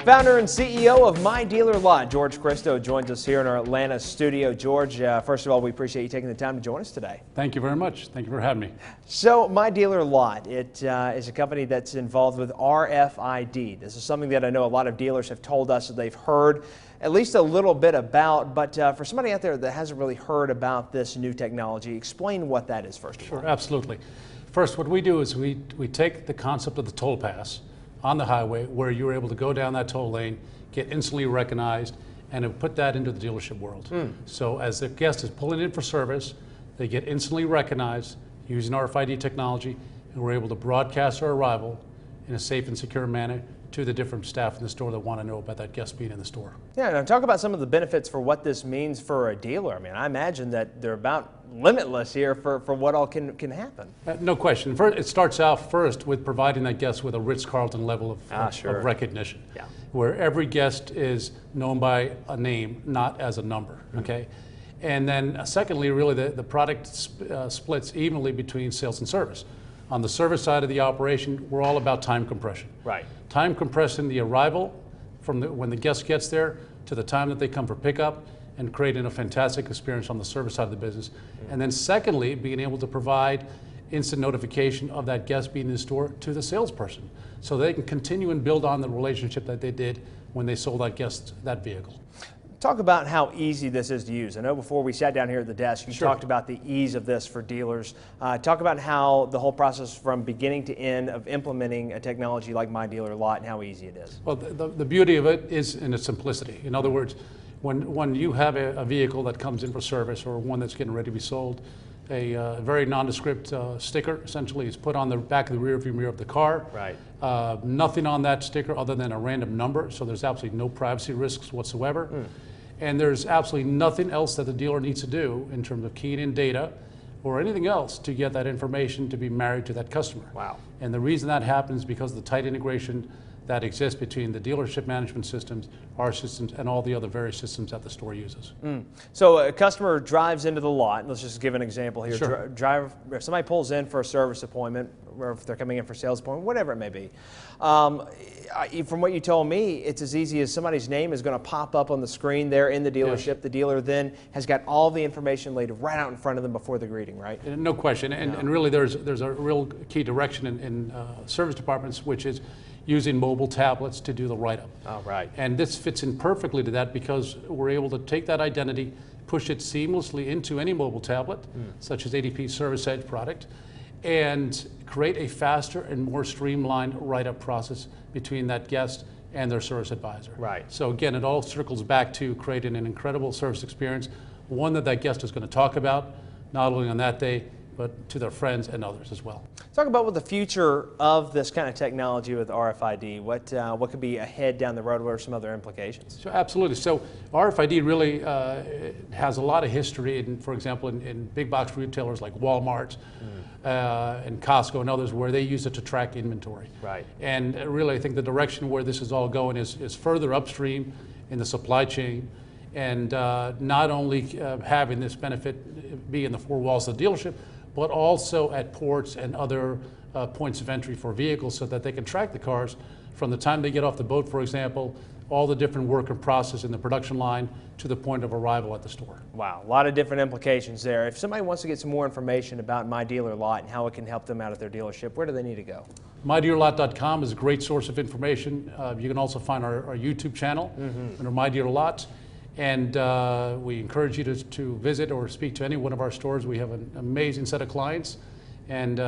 Founder and CEO of MyDealerLot, George Cresto, joins us here in our Atlanta studio. George, first of all, we appreciate you taking the time to join us today. Thank you very much. Thank you for having me. So, MyDealerLot, it is a company that's involved with RFID. This is something that I know a lot of dealers have told us that they've heard at least a little bit about, but for somebody out there that hasn't really heard about this new technology, explain what that is first of all. Sure, absolutely. First, what we do is we take the concept of the toll pass on the highway where you're able to go down that toll lane, get instantly recognized, and put that into the dealership world. So as the guest is pulling in for service, they get instantly recognized using RFID technology, and we're able to broadcast our arrival in a safe and secure manner to the different staff in the store that want to know about that guest being in the store. Yeah, now talk about some of the benefits for what this means for a dealer. I mean, I imagine that they're about limitless here for what all can happen. No question. First, it starts out first with providing that guest with a Ritz-Carlton level of recognition, where every guest is known by a name, not as a number, okay? And then secondly, really the product splits evenly between sales and service. On the service side of the operation, we're all about time compression. Right. Time compressing the arrival from when the guest gets there to the time that they come for pickup, and creating a fantastic experience on the service side of the business. And then secondly, being able to provide instant notification of that guest being in the store to the salesperson, so they can continue and build on the relationship that they did when they sold that guest that vehicle. Talk about how easy this is to use. I know before we sat down here at the desk, you talked about the ease of this for dealers. Talk about how the whole process from beginning to end of implementing a technology like MyDealerLot and how easy it is. Well, the beauty of it is in its simplicity. In other words, when you have a vehicle that comes in for service or one that's getting ready to be sold, a very nondescript sticker essentially is put on the back of the rear view mirror of the car. Right. Nothing on that sticker other than a random number, so there's absolutely no privacy risks whatsoever. And there's absolutely nothing else that the dealer needs to do in terms of keying in data or anything else to get that information to be married to that customer. Wow. And the reason that happens is because of the tight integration that exists between the dealership management systems, our systems, and all the other various systems that the store uses. So a customer drives into the lot. Let's just give an example here. Sure. If somebody pulls in for a service appointment, or if they're coming in for a sales appointment, whatever it may be. From what you told me, it's as easy as somebody's name is going to pop up on the screen there in the dealership. Yes. The dealer then has got all the information laid right out in front of them before the greeting, right? No question. And really there's a real key direction in service departments, which is using mobile tablets to do the write-up. Oh, right. And this fits in perfectly to that because we're able to take that identity, push it seamlessly into any mobile tablet, such as ADP's Service Edge product, and create a faster and more streamlined write-up process between that guest and their service advisor. Right. So again, it all circles back to creating an incredible service experience, one that guest is going to talk about, not only on that day, but to their friends and others as well. Talk about what the future of this kind of technology with RFID, what could be ahead down the road, what are some other implications? So absolutely. So RFID really has a lot of history, for example, in big box retailers like Walmart and Costco and others, where they use it to track inventory. Right. And really I think the direction where this is all going is further upstream in the supply chain, and not only having this benefit be in the four walls of the dealership, but also at ports and other points of entry for vehicles, so that they can track the cars from the time they get off the boat, for example, all the different work and process in the production line to the point of arrival at the store. Wow, a lot of different implications there. If somebody wants to get some more information about MyDealerLot and how it can help them out at their dealership, where do they need to go? MyDealerLot.com is a great source of information. You can also find our YouTube channel under MyDealerLot. And we encourage you to visit or speak to any one of our stores. We have an amazing set of clients, and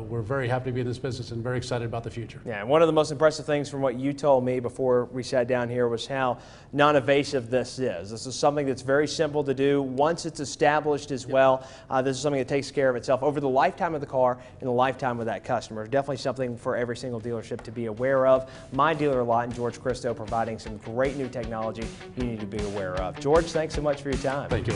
we're very happy to be in this business and very excited about the future. Yeah, and one of the most impressive things from what you told me before we sat down here was how non-invasive this is. This is something that's very simple to do. Once it's established as well, this is something that takes care of itself over the lifetime of the car and the lifetime of that customer. Definitely something for every single dealership to be aware of. MyDealerLot and George Cresto providing some great new technology you need to be aware of. George, thanks so much for your time. Thank you.